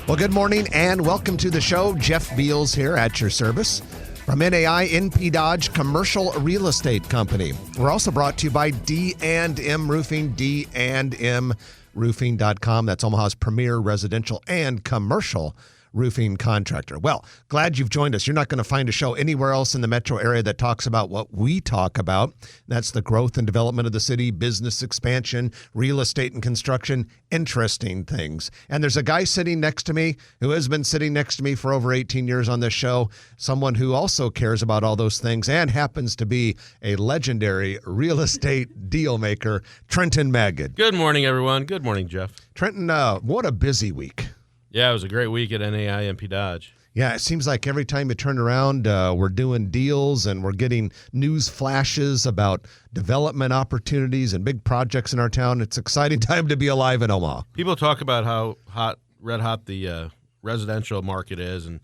Well, good morning and welcome to the show. Jeff Beals here at your service from NAI NP Dodge Commercial Real Estate Company. We're also brought to you by D&M Roofing, D&MRoofing.com. That's Omaha's premier residential and commercial roofing contractor. Well, glad you've joined us. You're not going to find a show anywhere else in the metro area that talks about what we talk about. That's the growth and development of the city, business expansion, real estate and construction, interesting things. And there's a guy sitting next to me who has been sitting next to me for over 18 years on this show, someone who also cares about all those things and happens to be a legendary real estate deal maker, Trenton Magid. Good morning, everyone. Good morning, Jeff. Trenton, what a busy week. Yeah, it was a great week at NAI NP Dodge. Yeah, it seems like every time you turn around, we're doing deals and we're getting news flashes about development opportunities and big projects in our town. It's an exciting time to be alive in Omaha. People talk about how red hot the residential market is and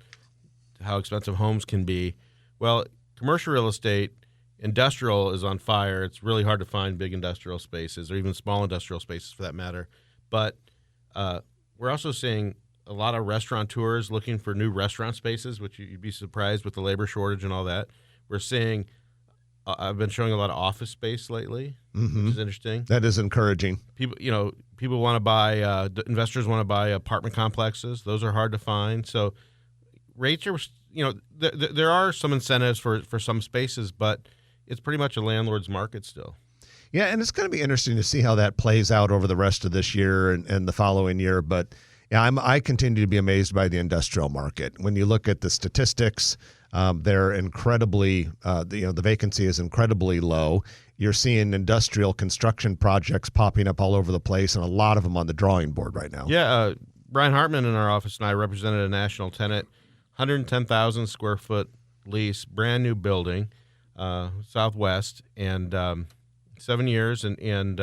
how expensive homes can be. Well, commercial real estate, industrial is on fire. It's really hard to find big industrial spaces or even small industrial spaces for that matter. But we're also seeing a lot of restaurateurs looking for new restaurant spaces, which you'd be surprised with the labor shortage and all that. We're seeing, I've been showing a lot of office space lately, which is interesting. That is encouraging. People want to buy, investors want to buy apartment complexes. Those are hard to find. So rates are, there are some incentives for some spaces, but it's pretty much a landlord's market still. Yeah, and it's going to be interesting to see how that plays out over the rest of this year and the following year. But yeah, I continue to be amazed by the industrial market. When you look at the statistics, they're incredibly, the vacancy is incredibly low. You're seeing industrial construction projects popping up all over the place, and a lot of them on the drawing board right now. Yeah, Brian Hartman in our office and I represented a national tenant, 110,000 square foot lease, brand new building, Southwest, and 7 years, and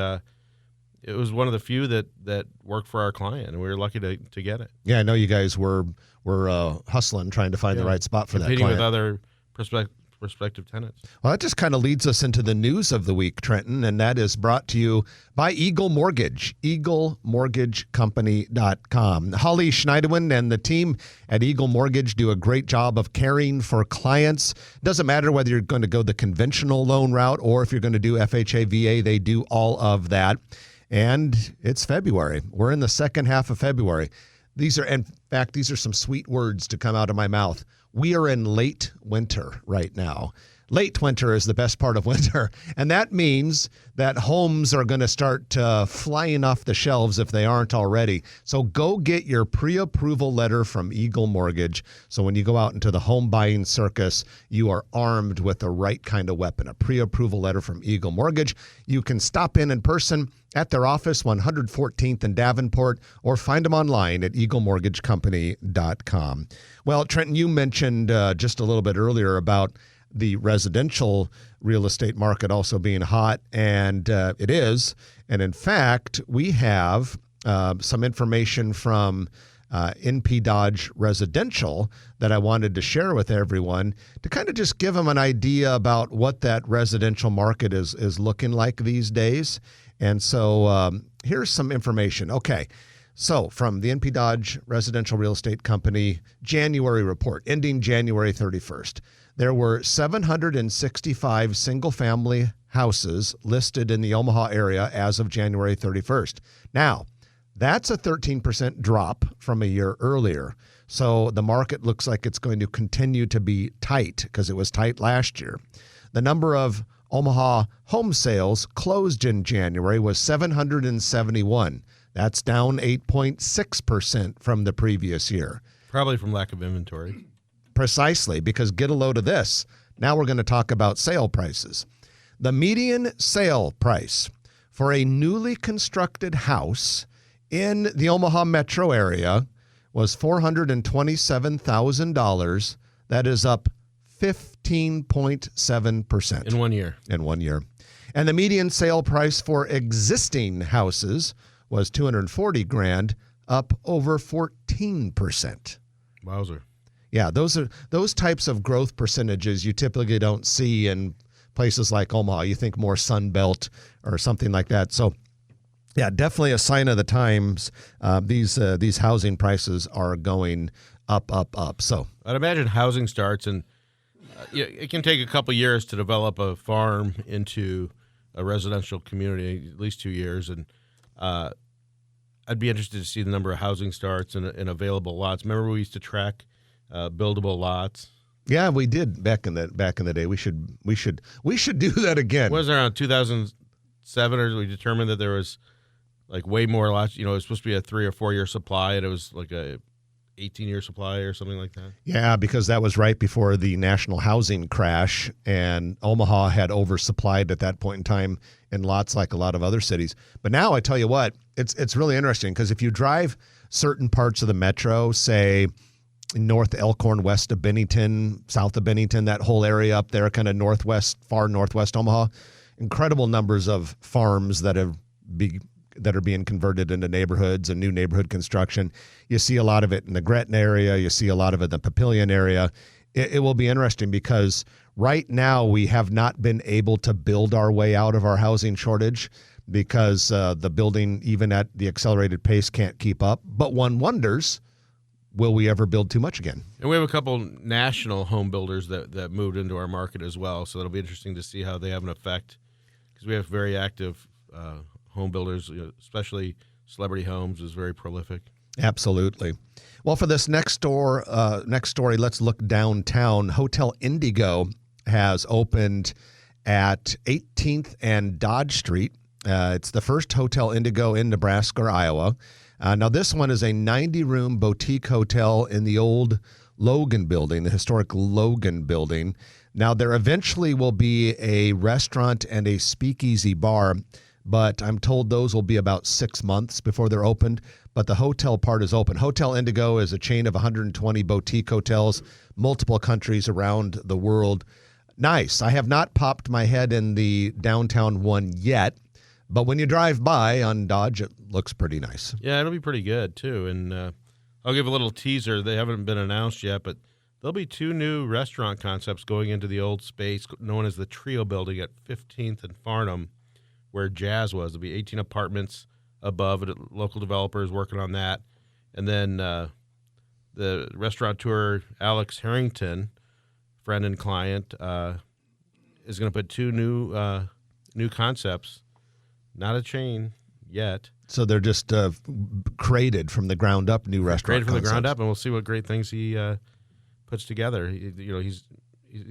it was one of the few that worked for our client, and we were lucky to get it. Yeah, I know you guys were hustling, trying to find the right spot for that client. Competing with other prospective tenants. Well, that just kind of leads us into the news of the week, Trenton, and that is brought to you by Eagle Mortgage, EagleMortgageCompany.com. Holly Schneiderwin and the team at Eagle Mortgage do a great job of caring for clients. Doesn't matter whether you're going to go the conventional loan route or if you're going to do FHA, VA, they do all of that. And it's February. We're in the second half of February. These are some sweet words to come out of my mouth. We are in late winter right now. Late winter is the best part of winter, and that means that homes are going to start flying off the shelves if they aren't already. So go get your pre-approval letter from Eagle Mortgage, so when you go out into the home buying circus, you are armed with the right kind of weapon, a pre-approval letter from Eagle Mortgage. You can stop in person at their office, 114th in Davenport, or find them online at EagleMortgageCompany.com. Well, Trenton, you mentioned just a little bit earlier about the residential real estate market also being hot, and it is. And in fact, we have some information from NP Dodge Residential that I wanted to share with everyone to kind of just give them an idea about what that residential market is looking like these days. And so here's some information. Okay. So from the NP Dodge Residential Real Estate Company January report, ending January 31st, there were 765 single-family houses listed in the Omaha area as of January 31st. Now, that's a 13% drop from a year earlier. So the market looks like it's going to continue to be tight because it was tight last year. The number of Omaha home sales closed in January was 771. That's down 8.6% from the previous year. Probably from lack of inventory. Precisely, because get a load of this. Now we're going to talk about sale prices. The median sale price for a newly constructed house in the Omaha metro area was $427,000. That is up 15.7%. In 1 year. In 1 year. And the median sale price for existing houses was $240,000, up over 14%. Wowzer. Yeah, those types of growth percentages you typically don't see in places like Omaha. You think more Sun Belt or something like that. So Yeah, definitely a sign of the times. These housing prices are going up, up, up. So I'd imagine housing starts, and it can take a couple years to develop a farm into a residential community, at least 2 years. And I'd be interested to see the number of housing starts and available lots. Remember, we used to track buildable lots. yeah, we did back in the day. We should do that again. Was around 2007, or we determined that there was like way more lots. It was supposed to be a 3 or 4 year supply, and it was like a 18-year supply or something like that. Yeah, because that was right before the national housing crash, and Omaha had oversupplied at that point in time in lots like a lot of other cities. But now I tell you what, it's really interesting because if you drive certain parts of the metro, say North Elkhorn, west of Bennington, south of Bennington, that whole area up there, kind of far northwest Omaha, incredible numbers of farms that are being converted into neighborhoods and new neighborhood construction. You see a lot of it in the Gretna area. You see a lot of it in the Papillion area. It will be interesting because right now we have not been able to build our way out of our housing shortage because the building, even at the accelerated pace, can't keep up. But one wonders, will we ever build too much again? And we have a couple national home builders that moved into our market as well. So it'll be interesting to see how they have an effect because we have very active home builders, especially Celebrity Homes is very prolific. Absolutely. Well, for this next story, let's look downtown. Hotel Indigo has opened at 18th and Dodge Street. It's the first Hotel Indigo in Nebraska or Iowa. Now, this one is a 90-room boutique hotel in the old Logan building, the historic Logan building. Now, there eventually will be a restaurant and a speakeasy bar, but I'm told those will be about 6 months before they're opened. But the hotel part is open. Hotel Indigo is a chain of 120 boutique hotels, multiple countries around the world. Nice. I have not popped my head in the downtown one yet, but when you drive by on Dodge, it looks pretty nice. Yeah, it'll be pretty good, too. And I'll give a little teaser. They haven't been announced yet, but there'll be 2 new restaurant concepts going into the old space known as the Trio Building at 15th and Farnham, where Jazz was. There'll be 18 apartments above it. Local developers working on that. And then the restaurateur, Alex Harrington, friend and client, is going to put 2 new concepts. Not a chain yet. So they're just created from the ground up, new restaurant Created from concepts. the ground up, and we'll see what great things he puts together. He's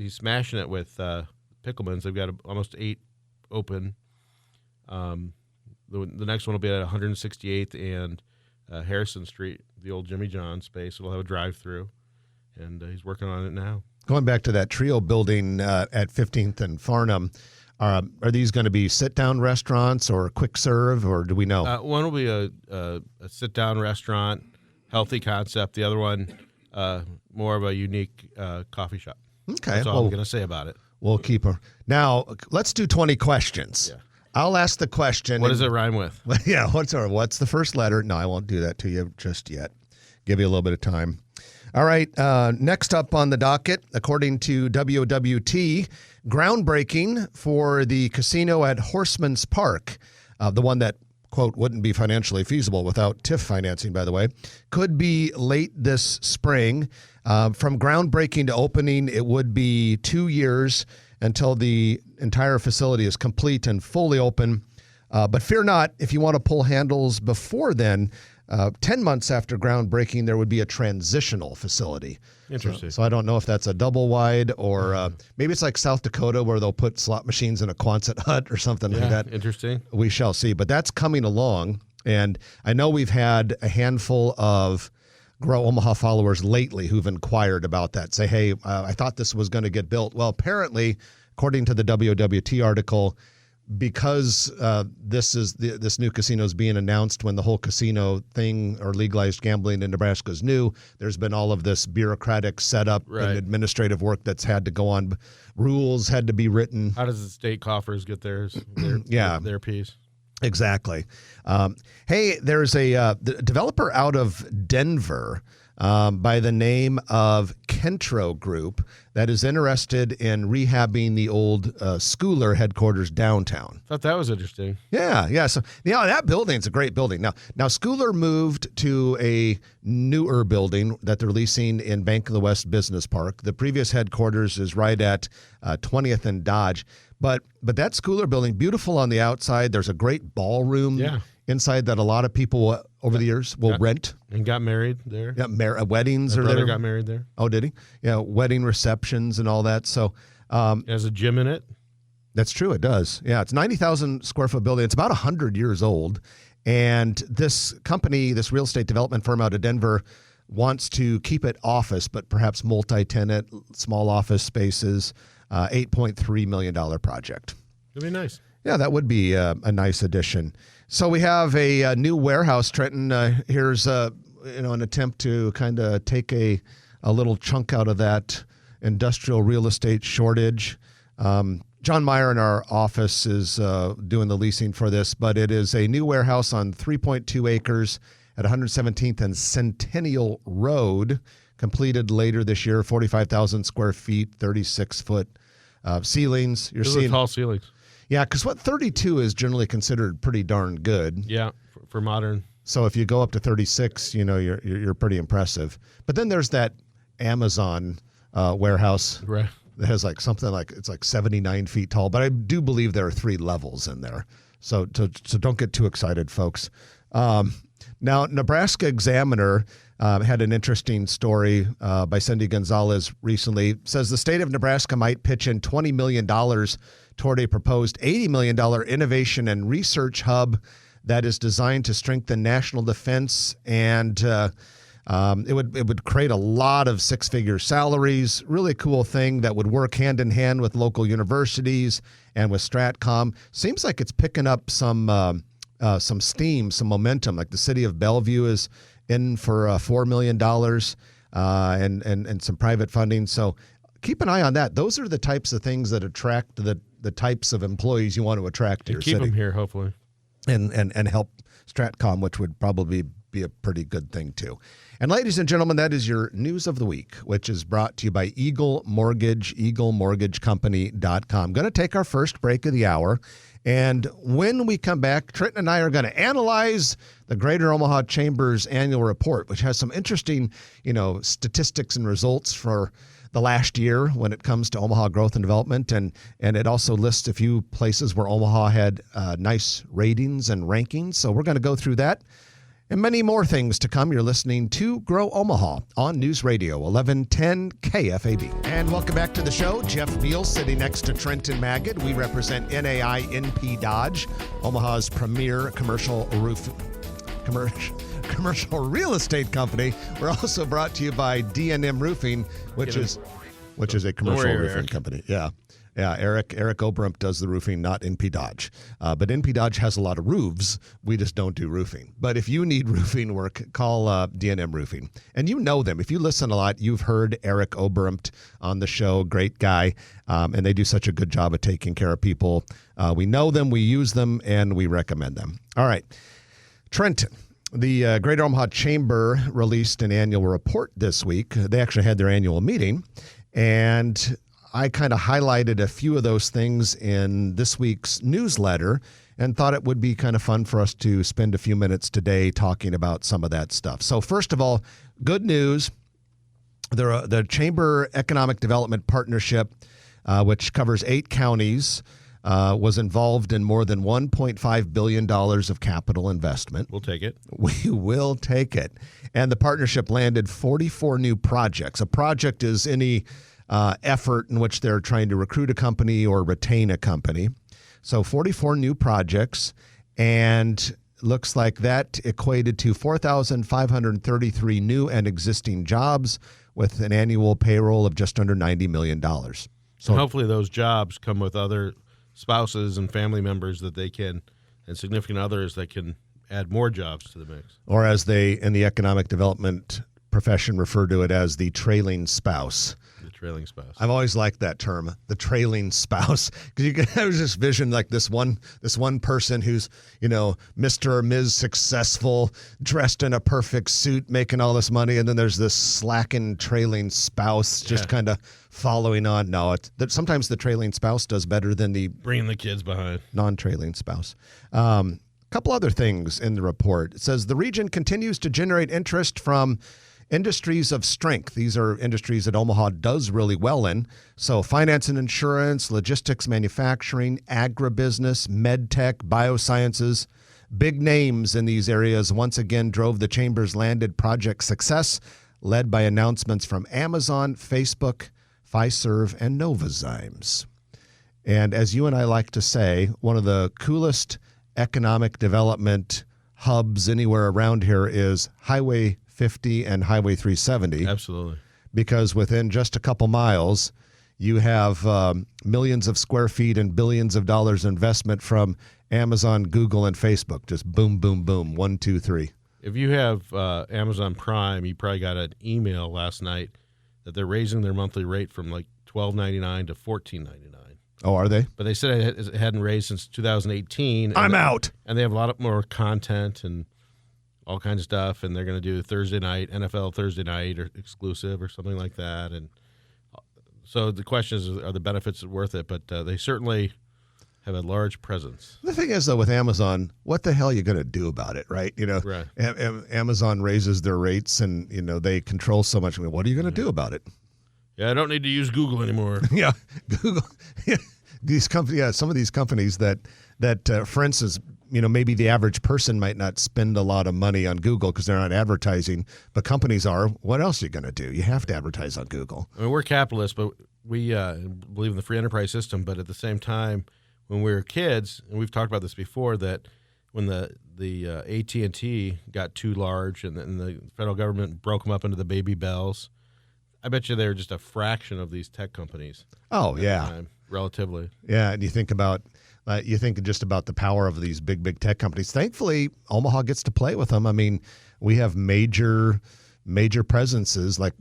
smashing it with Pickleman's. They've got almost 8 open. The next one will be at 168th and Harrison Street, the old Jimmy John space. It'll have a drive-through, and he's working on it now. Going back to that Trio building at 15th and Farnham, are these going to be sit-down restaurants or quick serve, or do we know? One will be a sit-down restaurant, healthy concept. The other one, more of a unique coffee shop. Okay. That's all I'm going to say about it. We'll keep her. Now, let's do 20 questions. Yeah. I'll ask the question. What does it rhyme with? Yeah, what's the first letter? No, I won't do that to you just yet. Give you a little bit of time. All right, next up on the docket, according to WWT, groundbreaking for the casino at Horseman's Park, the one that, quote, wouldn't be financially feasible without TIF financing, by the way, could be late this spring. From groundbreaking to opening, it would be 2 years until the entire facility is complete and fully open. But fear not, if you want to pull handles before then, 10 months after groundbreaking, there would be a transitional facility. Interesting. So I don't know if that's a double wide or maybe it's like South Dakota where they'll put slot machines in a Quonset hut or something like that. Interesting. We shall see. But that's coming along. And I know we've had a handful of Grow Omaha followers lately who've inquired about that. Say, hey, I thought this was going to get built. Well, apparently, according to the WWT article, because this new casino is being announced when the whole casino thing or legalized gambling in Nebraska is new, there's been all of this bureaucratic setup and administrative work that's had to go on. Rules had to be written. How does the state coffers get their piece? Exactly. Hey, there's a developer out of Denver by the name of Kentro Group that is interested in rehabbing the old Schooler headquarters downtown. Thought that was interesting. Yeah. So that building's a great building. Now Schooler moved to a newer building that they're leasing in Bank of the West Business Park. The previous headquarters is right at 20th and Dodge. But that Schooler building, beautiful on the outside. There's a great ballroom inside that a lot of people over the years will rent. And got married there. Yeah, weddings My are brother there. got married there. Oh, did he? Yeah, wedding receptions and all that. So It has a gym in it. that's true. It does. Yeah, it's 90,000 square foot building. It's about 100 years old. And this company, this real estate development firm out of Denver, wants to keep it office, but perhaps multi-tenant, small office spaces, $8.3 million project. It'd be nice. Yeah, that would be a nice addition. So we have a new warehouse, Trenton. Here's an attempt to kind of take a little chunk out of that industrial real estate shortage. John Meyer in our office is doing the leasing for this, but it is a new warehouse on 3.2 acres at 117th and Centennial Road, completed later this year, 45,000 square feet, 36-foot ceilings. Those are tall ceilings. Yeah, because 32 is generally considered pretty darn good. Yeah, for modern. So if you go up to 36, you're pretty impressive. But then there's that Amazon warehouse Right. that has it's like 79 feet tall. But I do believe there are 3 levels in there. So don't get too excited, folks. Now, Nebraska Examiner had an interesting story by Cindy Gonzalez recently. It says the state of Nebraska might pitch in $20 million toward a proposed $80 million innovation and research hub that is designed to strengthen national defense, and it would create a lot of 6-figure salaries. Really cool thing that would work hand in hand with local universities and with Stratcom. Seems like it's picking up some steam, some momentum. Like the city of Bellevue is in for $4 million and some private funding. So keep an eye on that. Those are the types of things that attract the types of employees you want to attract to your Keep city. them here, hopefully. And help Stratcom, which would probably be a pretty good thing too. And ladies and gentlemen, that is your news of the week, which is brought to you by Eagle Mortgage, eaglemortgagecompany.com. Going to take our first break of the hour. And when we come back, Trenton and I are going to analyze the Greater Omaha Chamber's annual report, which has some interesting, statistics and results for the last year when it comes to Omaha growth and development. And it also lists a few places where Omaha had nice ratings and rankings. So we're going to go through that and many more things to come. You're listening to Grow Omaha on News Radio 1110 KFAB. And welcome back to the show. Jeff Beal sitting next to Trenton Magid. We represent NAI NP Dodge, Omaha's premier commercial real estate company. We're also brought to you by D&M Roofing, which is a commercial roofing Eric. company. Yeah. Eric Obrump does the roofing, not NP Dodge. But NP Dodge has a lot of roofs. We just don't do roofing. But if you need roofing work, call D&M Roofing. And you know them. If you listen a lot, you've heard Eric Obrump on the show. Great guy. And they do such a good job of taking care of people. We know them, we use them, and we recommend them. All right. Trenton. The Greater Omaha Chamber released an annual report this week. They actually had their annual meeting, and I kind of highlighted a few of those things in this week's newsletter and thought it would be kind of fun for us to spend a few minutes today talking about some of that stuff. So first of all, good news. The Chamber Economic Development Partnership, which covers 8 counties, was involved in more than $1.5 billion of capital investment. We'll take it. We will take it. And the partnership landed 44 new projects. A project is any effort in which they're trying to recruit a company or retain a company. So 44 new projects, and looks like that equated to 4,533 new and existing jobs with an annual payroll of just under $90 million. So hopefully those jobs come with other spouses and family members that they can, and significant others that can add more jobs to the mix. Or as they in the economic development profession refer to it as the trailing spouse. trailing spouse. I've always liked that term, the trailing spouse, because you can have this vision like this one person who's, Mr. or Ms. Successful, dressed in a perfect suit, making all this money, and then there's this slacking trailing spouse just kind of following on. No, sometimes the trailing spouse does better than the bringing the kids behind non-trailing spouse. Couple other things in the report. It says the region continues to generate interest from industries of strength. These are industries that Omaha does really well in. So finance and insurance, logistics, manufacturing, agribusiness, med tech, biosciences. Big names in these areas once again drove the Chamber's landed project success, led by announcements from Amazon, Facebook, Fiserv, and Novozymes. And as you and I like to say, one of the coolest economic development hubs anywhere around here is Highway 50 and Highway 370. Absolutely. Because within just a couple miles, you have millions of square feet and billions of dollars investment from Amazon, Google, and Facebook. Just boom, boom, boom. 1, 2, 3. If you have Amazon Prime, you probably got an email last night that they're raising their monthly rate from like $12.99 to $14.99. Oh, are they? But they said it hadn't raised since 2018. I'm out. And they have a lot more content and all kinds of stuff, and they're going to do Thursday night, NFL Thursday night or exclusive or something like that. And so the question is, are the benefits worth it? But they certainly have a large presence. The thing is, though, with Amazon, what the hell are you going to do about it, right? Right. Amazon raises their rates and, they control so much. What are you going to do about it? Yeah, I don't need to use Google anymore. Yeah, Google. These companies, some of these companies that for instance, maybe the average person might not spend a lot of money on Google because they're not advertising, but companies are. What else are you going to do? You have to advertise on Google. I mean, we're capitalists, but we believe in the free enterprise system. But at the same time, when we were kids, and we've talked about this before, that when the AT&T got too large and the federal government broke them up into the baby bells, I bet you they're just a fraction of these tech companies. Oh, yeah. Time, relatively. Yeah, and you think just about the power of these big tech companies. Thankfully, Omaha gets to play with them. I mean, we have major presences, like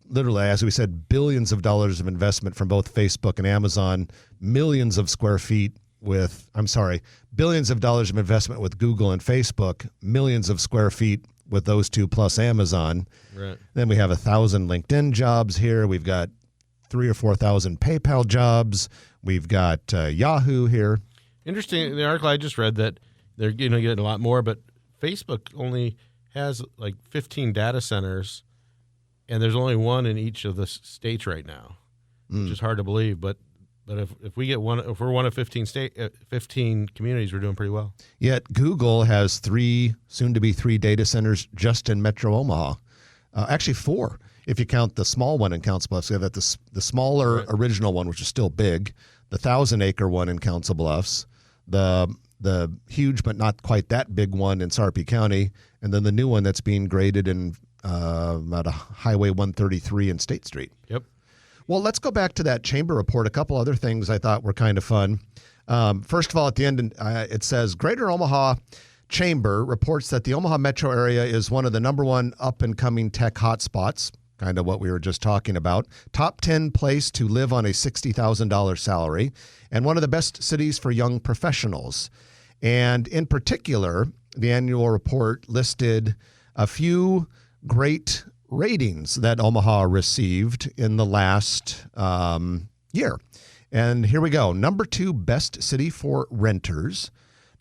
literally, as we said, billions of dollars of investment from both Facebook and Amazon, billions of dollars of investment with Google and Facebook, millions of square feet with those two plus Amazon. Right. Then we have 1,000 LinkedIn jobs here. We've got 3,000 or 4,000 PayPal jobs. We've got Yahoo here. Interesting. The article I just read that they're getting a lot more, but Facebook only has like 15 data centers, and there's only one in each of the states right now, which is hard to believe. But if we get one, if we're one of 15 communities, we're doing pretty well. Yet Google has soon to be three data centers just in Metro Omaha. Actually, 4. If you count the small one in Council Bluffs, you have the smaller original one, which is still big, the 1,000-acre one in Council Bluffs, the huge but not quite that big one in Sarpy County, and then the new one that's being graded in about Highway 133 and State Street. Yep. Well, let's go back to that Chamber report. A couple other things I thought were kind of fun. First of all, at the end, it says Greater Omaha Chamber reports that the Omaha metro area is one of the number one up-and-coming tech hotspots, kind of what we were just talking about. Top 10 place to live on a $60,000 salary, and one of the best cities for young professionals. And in particular, the annual report listed a few great ratings that Omaha received in the last year. And here we go. Number 2, best city for renters.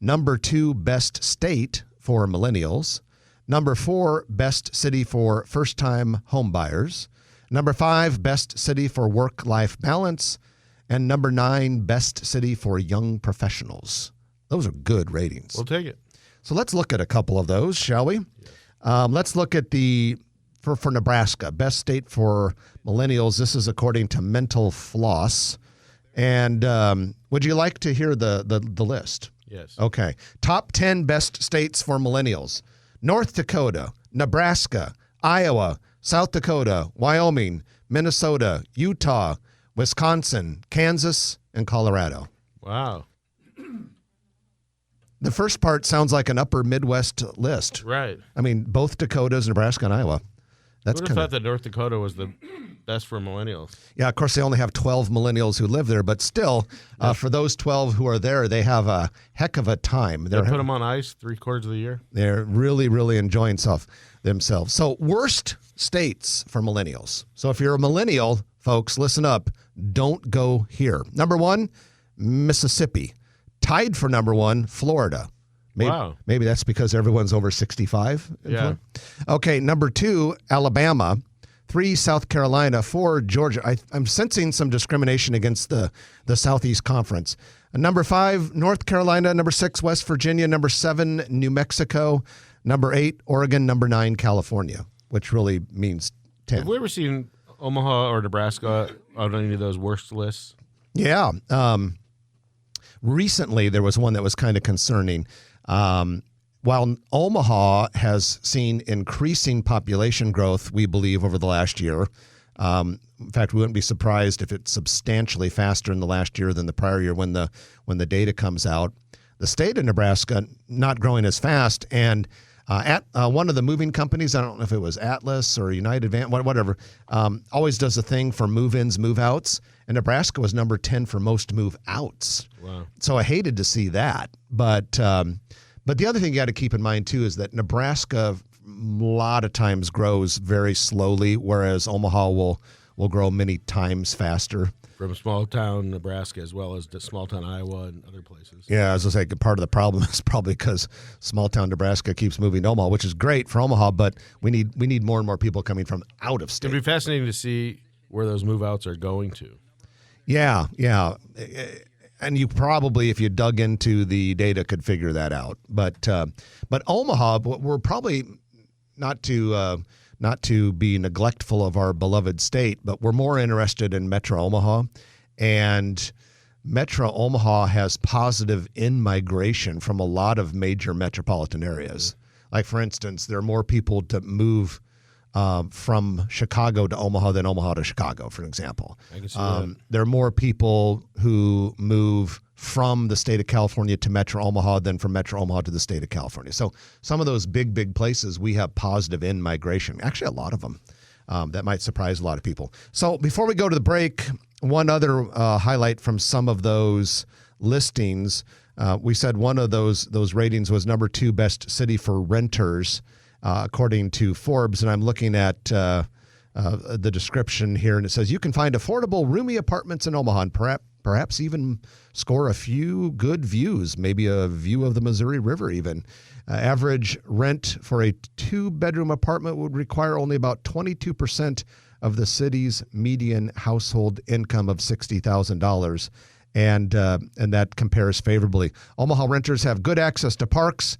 Number 2, best state for millennials. Number 4, best city for first-time homebuyers. Number 5, best city for work-life balance. And number 9, best city for young professionals. Those are good ratings. We'll take it. So let's look at a couple of those, shall we? Yes. Let's look at for Nebraska, best state for millennials. This is according to Mental Floss. And would you like to hear the list? Yes. Okay. Top 10 best states for millennials. North Dakota, Nebraska, Iowa, South Dakota, Wyoming, Minnesota, Utah, Wisconsin, Kansas, and Colorado. Wow. The first part sounds like an upper Midwest list. Right. I mean, both Dakotas, Nebraska, and Iowa. That's I would have thought that North Dakota was the best for millennials. Yeah, of course, they only have 12 millennials who live there, but still, for those 12 who are there, they have a heck of a time. They put them on ice 3/4 of the year. They're really, really enjoying themselves. So, worst states for millennials. So, if you're a millennial, folks, listen up. Don't go here. Number 1, Mississippi. Tied for number 1, Florida. Maybe that's because everyone's over 65. Yeah. Okay, number 2, Alabama. 3, South Carolina. 4, Georgia. I'm sensing some discrimination against the Southeast Conference. Number 5, North Carolina. Number 6, West Virginia. Number 7, New Mexico. Number 8, Oregon. Number 9, California, which really means 10. Have we ever seen Omaha or Nebraska on any of those worst lists? Yeah. Recently, there was one that was kind of concerning. While Omaha has seen increasing population growth, we believe, over the last year. In fact, we wouldn't be surprised if it's substantially faster in the last year than the prior year when the data comes out. The state of Nebraska not growing as fast, and at one of the moving companies, I don't know if it was Atlas or United Van, whatever, always does a thing for move-ins, move-outs, and Nebraska was number 10 for most move-outs. Wow. So I hated to see that, but the other thing you got to keep in mind too is that Nebraska a lot of times grows very slowly, whereas Omaha will grow many times faster. From small town Nebraska as well as small town Iowa and other places. Yeah, as I say, part of the problem is probably because small town Nebraska keeps moving to Omaha, which is great for Omaha, but we need more and more people coming from out of state. It'd be fascinating to see where those move outs are going to. Yeah. And you probably, if you dug into the data, could figure that out. But Omaha, we're probably not to be neglectful of our beloved state, but we're more interested in Metro Omaha. And Metro Omaha has positive in-migration from a lot of major metropolitan areas. Like, for instance, there are more people to move from Chicago to Omaha than Omaha to Chicago, for example. I can see that. There are more people who move from the state of California to Metro Omaha than from Metro Omaha to the state of California. So some of those big places, we have positive in-migration. Actually, a lot of them. That might surprise a lot of people. So before we go to the break, one other highlight from some of those listings. We said one of those ratings was number 2 best city for renters, according to Forbes, and I'm looking at the description here, and it says you can find affordable, roomy apartments in Omaha, and perhaps even score a few good views, maybe a view of the Missouri River even. Average rent for a 2-bedroom apartment would require only about 22% of the city's median household income of $60,000, and that compares favorably. Omaha renters have good access to parks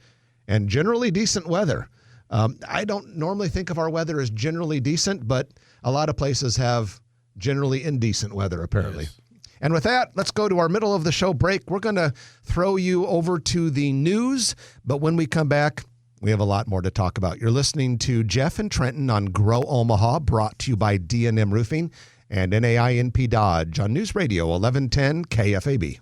and generally decent weather. I don't normally think of our weather as generally decent, but a lot of places have generally indecent weather, apparently. Yes. And with that, let's go to our middle of the show break. We're going to throw you over to the news, but when we come back, we have a lot more to talk about. You're listening to Jeff and Trenton on Grow Omaha, brought to you by D&M Roofing and NAINP Dodge on News Radio 1110 KFAB.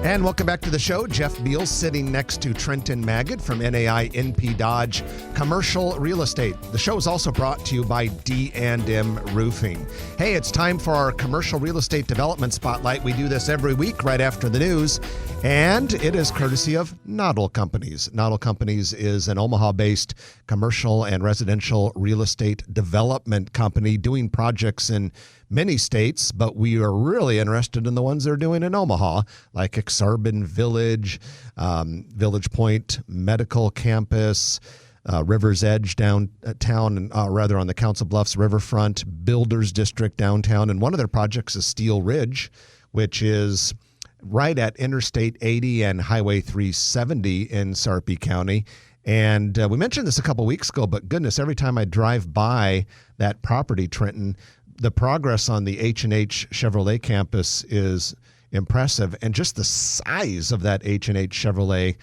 And welcome back to the show. Jeff Beals sitting next to Trenton Magid from NAINP Dodge Commercial Real Estate. The show is also brought to you by D&M Roofing. Hey, it's time for our Commercial Real Estate Development Spotlight. We do this every week right after the news, and it is courtesy of Noddle Companies. Noddle Companies is an Omaha-based commercial and residential real estate development company doing projects in many states, but we are really interested in the ones they're doing in Omaha, like Exarban Village, Village Point Medical Campus, River's Edge downtown, and rather on the Council Bluffs Riverfront, Builders District downtown. And one of their projects is Steel Ridge, which is right at Interstate 80 and Highway 370 in Sarpy County. And we mentioned this a couple weeks ago, but goodness, every time I drive by that property, Trenton, the progress on the H&H Chevrolet campus is impressive. And just the size of that H&H Chevrolet,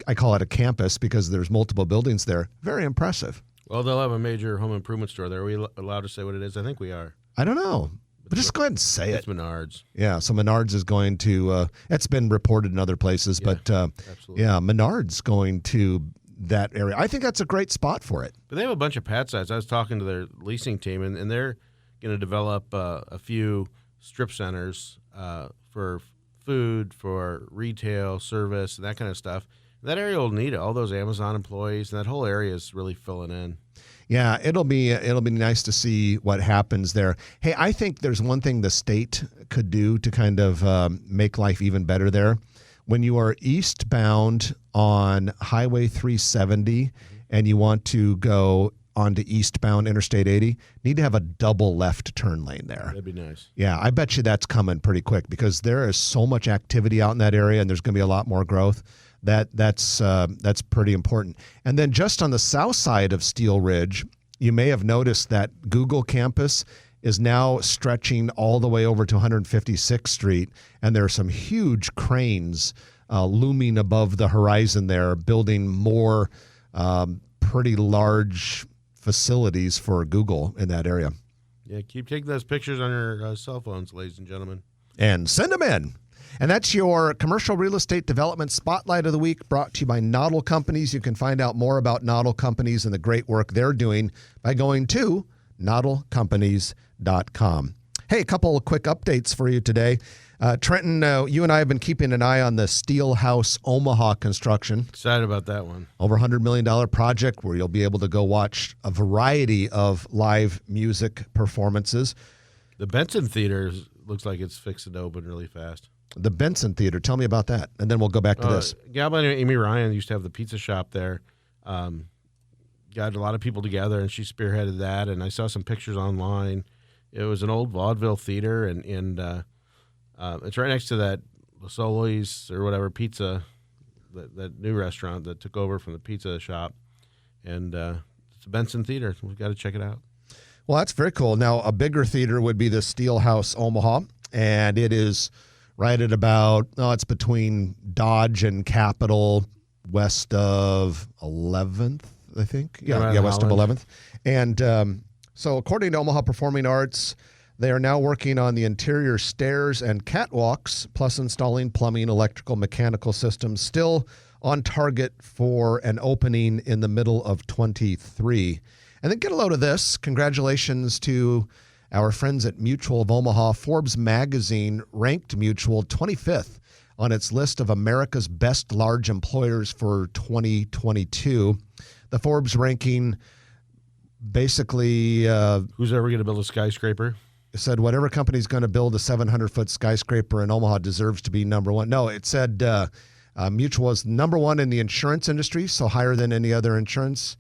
I call it a campus because there's multiple buildings there, very impressive. Well, they'll have a major home improvement store there. Are we allowed to say what it is? I think we are. I don't know. But just go ahead and say It's it. Menards. Yeah, so Menards is going to, it's been reported in other places, but absolutely. yeah, Menards going to that area. I think that's a great spot for it. But they have a bunch of pad sites. I was talking to their leasing team, and they're going to develop a few strip centers for food, for retail, service, and that kind of stuff. That area will need it. All those Amazon employees, and that whole area is really filling in. Yeah, it'll be nice to see what happens there. Hey, I think there's one thing the state could do to kind of make life even better there. When you are eastbound on Highway 370 and you want to go onto eastbound Interstate 80, need to have a double left turn lane there. That'd be nice. Yeah, I bet you that's coming pretty quick because there is so much activity out in that area and there's going to be a lot more growth. That's pretty important. And then just on the south side of Steel Ridge, you may have noticed that Google campus is now stretching all the way over to 156th Street, and there are some huge cranes looming above the horizon there, building more pretty large facilities for Google in that area. Yeah, keep taking those pictures on your cell phones, ladies and gentlemen. And send them in. And that's your commercial real estate development spotlight of the week, brought to you by Noddle Companies. You can find out more about Noddle Companies and the great work they're doing by going to noddlecompanies.com. Hey, a couple of quick updates for you today. Trenton, you and I have been keeping an eye on the Steelhouse Omaha construction. Excited about that one. Over $100 million project where you'll be able to go watch a variety of live music performances. The Benson Theater looks like it's fixing to open really fast. The Benson Theater. Tell me about that, and then we'll go back to this. Gal by Amy Ryan used to have the pizza shop there. Got a lot of people together, and she spearheaded that, and I saw some pictures online. It was an old vaudeville theater, and it's right next to that Soli's or whatever pizza, that new restaurant that took over from the pizza shop. And it's a Benson Theater. We've got to check it out. Well, that's very cool. Now, a bigger theater would be the Steelhouse Omaha, and it is right at about, it's between Dodge and Capitol, west of 11th, I think. Yeah, west of 11th. And so according to Omaha Performing Arts, they are now working on the interior stairs and catwalks, plus installing plumbing, electrical, mechanical systems, still on target for an opening in the middle of 23. And then get a load of this. Congratulations to our friends at Mutual of Omaha. Forbes magazine ranked Mutual 25th on its list of America's best large employers for 2022. The Forbes ranking basically who's ever going to build a skyscraper? Said whatever company's going to build a 700-foot skyscraper in Omaha deserves to be number one. No, it said Mutual is number one in the insurance industry, so higher than any other insurance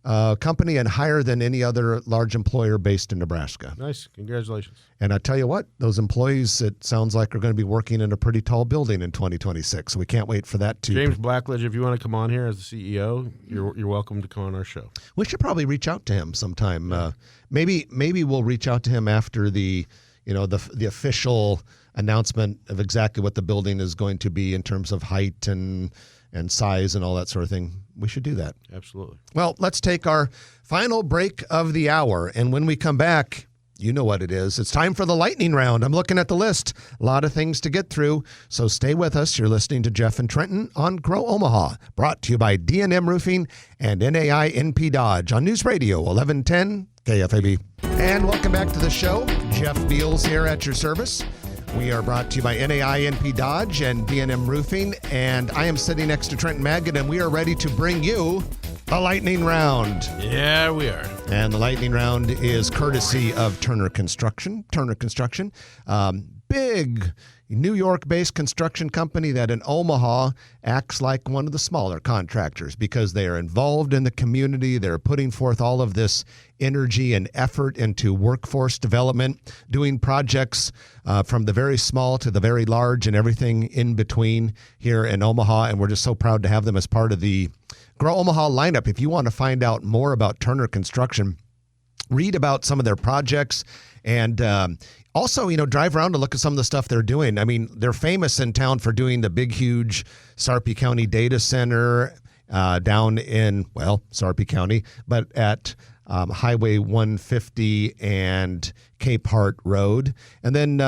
company and higher than any other large employer based in Nebraska. Nice. Congratulations. And I tell you what, those employees, it sounds like, are going to be working in a pretty tall building in 2026. So we can't wait for that to. James Blackledge, if you want to come on here as the CEO, you're welcome to come on our show. We should probably reach out to him sometime. Yeah. Maybe we'll reach out to him after the official announcement of exactly what the building is going to be in terms of height and size and all that sort of thing. We should do that. Absolutely. Well, let's take our final break of the hour. And when we come back, you know what it is. It's time for the lightning round. I'm looking at the list. A lot of things to get through. So stay with us. You're listening to Jeff and Trenton on Grow Omaha, brought to you by D&M Roofing and NAI NP Dodge on News Radio 1110 KFAB. And welcome back to the show. Jeff Beals here at your service. We are brought to you by NAI NP Dodge and D&M Roofing, and I am sitting next to Trenton Magid, and we are ready to bring you the lightning round. Yeah, we are. And the lightning round is courtesy of Turner Construction. Turner Construction, big New York-based construction company that in Omaha acts like one of the smaller contractors because they are involved in the community. They're putting forth all of this energy and effort into workforce development, doing projects from the very small to the very large and everything in between here in Omaha. And we're just so proud to have them as part of the Grow Omaha lineup. If you want to find out more about Turner Construction, read about some of their projects and also, drive around to look at some of the stuff they're doing. I mean, they're famous in town for doing the big, huge Sarpy County data center down in, Sarpy County, but at Highway 150 and Cape Hart Road. And then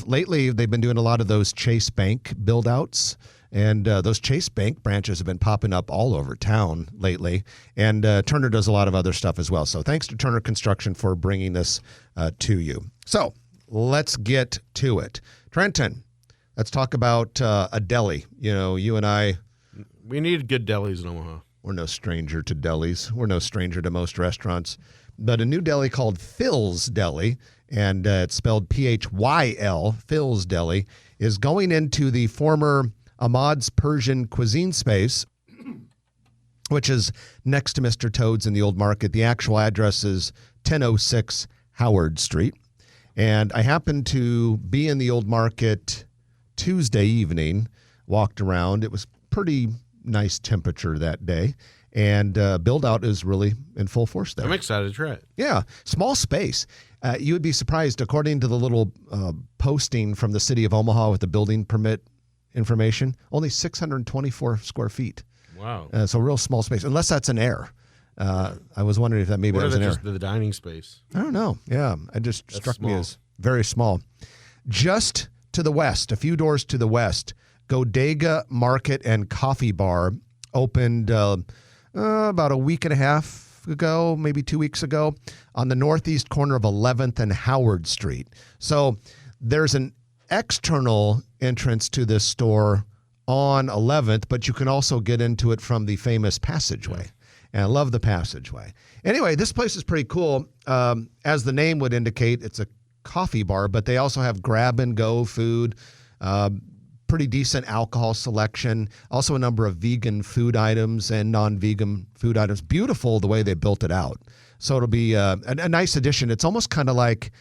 lately, they've been doing a lot of those Chase Bank build-outs And those Chase Bank branches have been popping up all over town lately. And Turner does a lot of other stuff as well. So thanks to Turner Construction for bringing this to you. So let's get to it. Trenton, let's talk about a deli. You know, you and I. We need good delis in Omaha. We're no stranger to delis. We're no stranger to most restaurants. But a new deli called Phil's Deli, and it's spelled P-H-Y-L, Phil's Deli, is going into the former Ahmad's Persian cuisine space, which is next to Mr. Toad's in the Old Market. The actual address is 1006 Howard Street. And I happened to be in the Old Market Tuesday evening, walked around. It was pretty nice temperature that day. And build out is really in full force there. I'm excited to try it. Yeah, small space. You would be surprised, according to the little posting from the city of Omaha with the building permit information, only 624 square feet. Wow. So real small space, unless that's an air. I was wondering if that maybe What that was if an it's air. just the dining space? I don't know. Yeah, it just That's struck me small. as very small. Just to the west, a few doors to the west, Godega Market and Coffee Bar opened about a week and a half ago, maybe 2 weeks ago, on the northeast corner of 11th and Howard Street. So there's an external entrance to this store on 11th, but you can also get into it from the famous passageway. And I love the passageway. Anyway, this place is pretty cool. As the name would indicate, it's a coffee bar, but they also have grab-and-go food, pretty decent alcohol selection, also a number of vegan food items and non-vegan food items. Beautiful the way they built it out. So it'll be a nice addition. It's almost kind of like,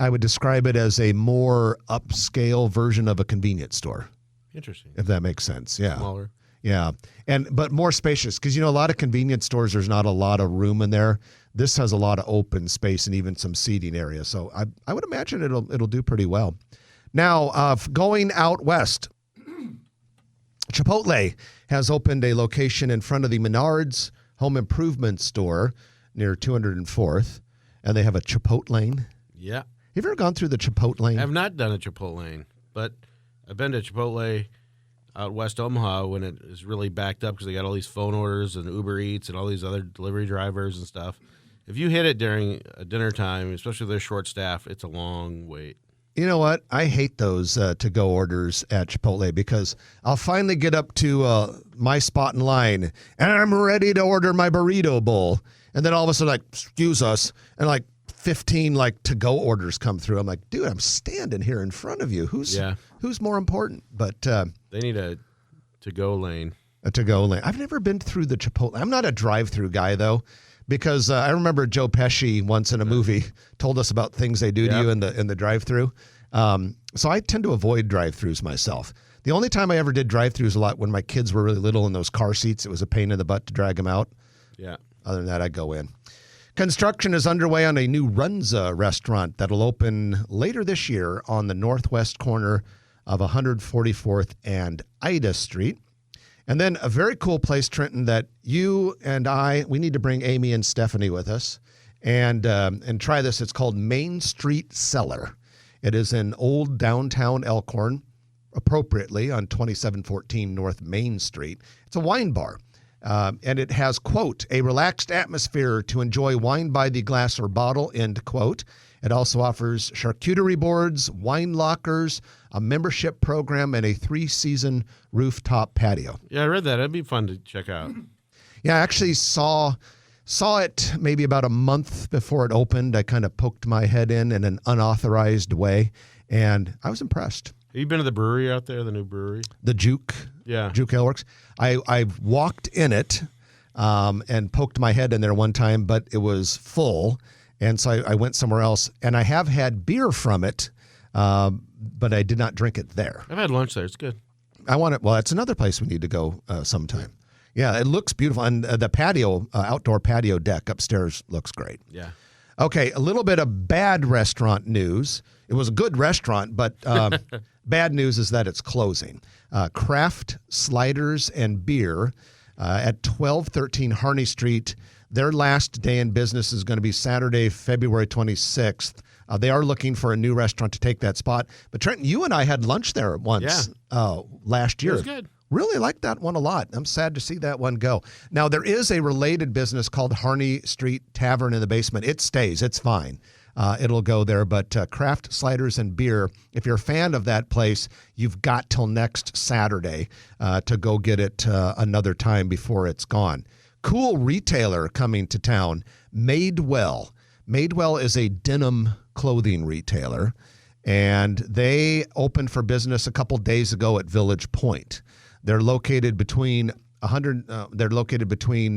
I would describe it as a more upscale version of a convenience store, Interesting. if that makes sense. Yeah. Smaller. Yeah. But more spacious, because, you know, a lot of convenience stores, there's not a lot of room in there. This has a lot of open space and even some seating area. So I would imagine it'll do pretty well. Now, going out west, Chipotle has opened a location in front of the Menards Home Improvement Store near 204th, and they have a Chipotlane. Yeah. Have you ever gone through the Chipotlane? I have not done a Chipotlane, but I've been to Chipotle out west Omaha when it is really backed up because they got all these phone orders and Uber Eats and all these other delivery drivers and stuff. If you hit it during a dinner time, especially if they're short staff, it's a long wait. You know what? I hate those to-go orders at Chipotle because I'll finally get up to my spot in line and I'm ready to order my burrito bowl. And then all of a sudden, like, excuse us, and like 15 like to-go orders come through. I'm like, dude, I'm standing here in front of you. Who's more important? But They need a to-go lane. a to-go lane. I've never been through the Chipotle. I'm not a drive-through guy, though, because I remember Joe Pesci once in a movie told us about things they do to you in the drive-through. So I tend to avoid drive-throughs myself. The only time I ever did drive-throughs a lot when my kids were really little in those car seats. It was a pain in the butt to drag them out. Yeah. Other than that, I go in. Construction is underway on a new Runza restaurant that'll open later this year on the northwest corner of 144th and Ida Street. And then a very cool place, Trenton, that you and we need to bring Amy and Stephanie with us and try this. It's called Main Street Cellar. It is in old downtown Elkhorn, appropriately on 2714 North Main Street. It's a wine bar. And it has, quote, a relaxed atmosphere to enjoy wine by the glass or bottle, end quote. It also offers charcuterie boards, wine lockers, a membership program, and a 3-season rooftop patio. Yeah, I read that. It'd be fun to check out. Yeah, I actually saw it maybe about a month before it opened. I kind of poked my head in an unauthorized way, and I was impressed. Have you been to the brewery out there, the new brewery? The Juke. Yeah. Juke Aleworks. I walked in it and poked my head in there one time, but it was full. And so I went somewhere else. And I have had beer from it, but I did not drink it there. I've had lunch there. It's good. I want it. Well, that's another place we need to go sometime. Yeah, it looks beautiful. And the patio, outdoor patio deck upstairs looks great. Yeah. Okay, a little bit of bad restaurant news. It was a good restaurant, but bad news is that it's closing. Craft Sliders and Beer at 1213 Harney Street. Their last day in business is going to be Saturday, February 26th. They are looking for a new restaurant to take that spot. But Trenton, you and I had lunch there once last year. It was good. Really like that one a lot. I'm sad to see that one go. Now, there is a related business called Harney Street Tavern in the basement. It stays. It's fine. It'll go there. But craft sliders and beer, if you're a fan of that place, you've got till next Saturday to go get it another time before it's gone. Cool retailer coming to town, Madewell. Madewell is a denim clothing retailer, and they opened for business a couple days ago at Village Point. They're located between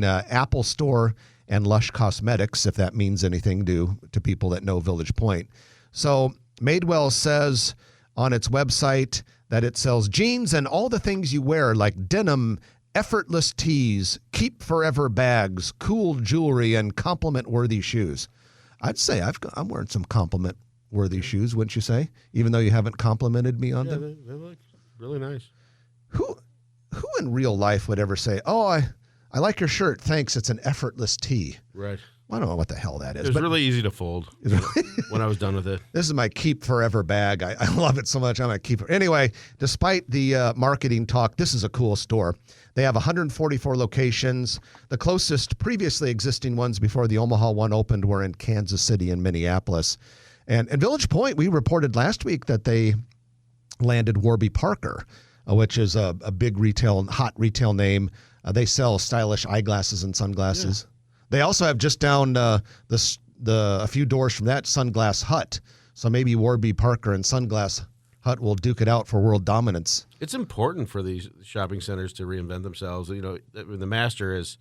Apple Store and Lush Cosmetics, if that means anything to people that know Village Point. So Madewell says on its website that it sells jeans and all the things you wear, like denim, effortless tees, keep forever bags, cool jewelry, and compliment-worthy shoes. I'd say I'm wearing some compliment-worthy shoes, wouldn't you say? Even though you haven't complimented me on them. They look really nice. Who in real life would ever say, "Oh, I like your shirt. Thanks. It's an effortless tee." Right. I don't know what the hell that is. It was really easy to fold when I was done with it. This is my keep forever bag. I love it so much. I'm going to keep it. Anyway, despite the marketing talk, this is a cool store. They have 144 locations. The closest previously existing ones before the Omaha one opened were in Kansas City and Minneapolis. And at Village Point, we reported last week that they landed Warby Parker, which is a big hot retail name. They sell stylish eyeglasses and sunglasses. Yeah. They also have just down a few doors from that Sunglass Hut. So maybe Warby Parker and Sunglass Hut will duke it out for world dominance. It's important for these shopping centers to reinvent themselves. You know, the master is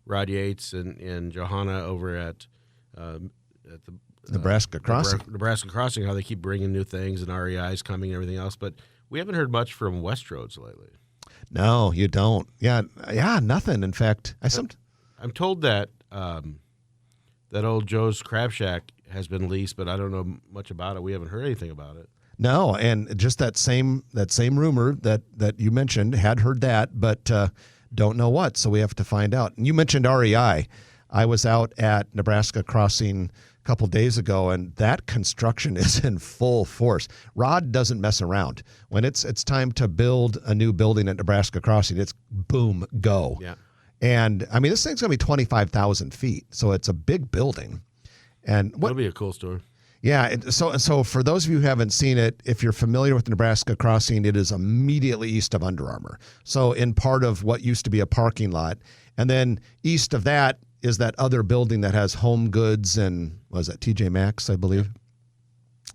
Rod Yates and Johanna over at the Nebraska Crossing. Nebraska Crossing, how they keep bringing new things and REI's coming and everything else. But we haven't heard much from Westroads lately. No, you don't. Yeah, nothing. In fact, I'm told that that old Joe's Crab Shack has been leased, but I don't know much about it. We haven't heard anything about it. No, and just that same rumor that you mentioned, had heard that, but don't know what. So we have to find out. And you mentioned REI. I was out at Nebraska Crossing a couple days ago, and that construction is in full force. Rod doesn't mess around. When it's time to build a new building at Nebraska Crossing, it's boom, go. Yeah. And I mean, this thing's going to be 25,000 feet, so it's a big building. And that'll be a cool story. Yeah. So for those of you who haven't seen it, if you're familiar with Nebraska Crossing, it is immediately east of Under Armour. So in part of what used to be a parking lot, and then east of that is that other building that has Home Goods and was that TJ Maxx, I believe.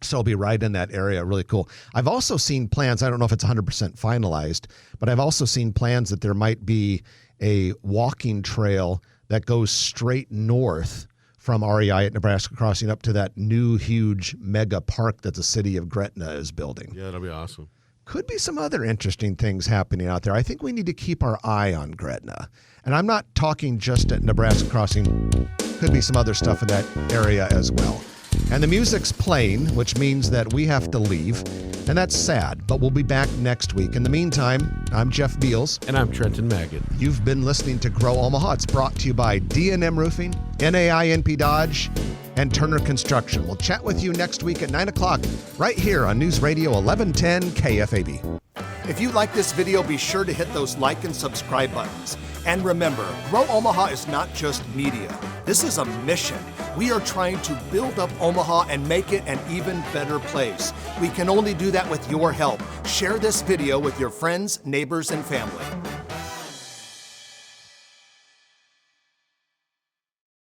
So it'll be right in that area. Really cool. I've also seen plans. I don't know if it's 100% finalized, but I've also seen plans that there might be a walking trail that goes straight north from REI at Nebraska Crossing up to that new huge mega park that the city of Gretna is building. Yeah, that'll be awesome. Could be some other interesting things happening out there. I think we need to keep our eye on Gretna. And I'm not talking just at Nebraska Crossing. Could be some other stuff in that area as well. And the music's playing, which means that we have to leave. And that's sad, but we'll be back next week. In the meantime, I'm Jeff Beals. And I'm Trenton Magid. You've been listening to Grow Omaha. It's brought to you by D&M Roofing, NAINP Dodge, and Turner Construction. We'll chat with you next week at 9 o'clock right here on News Radio 1110 KFAB. If you like this video, be sure to hit those like and subscribe buttons. And remember, Grow Omaha is not just media. This is a mission. We are trying to build up Omaha and make it an even better place. We can only do that with your help. Share this video with your friends, neighbors, and family.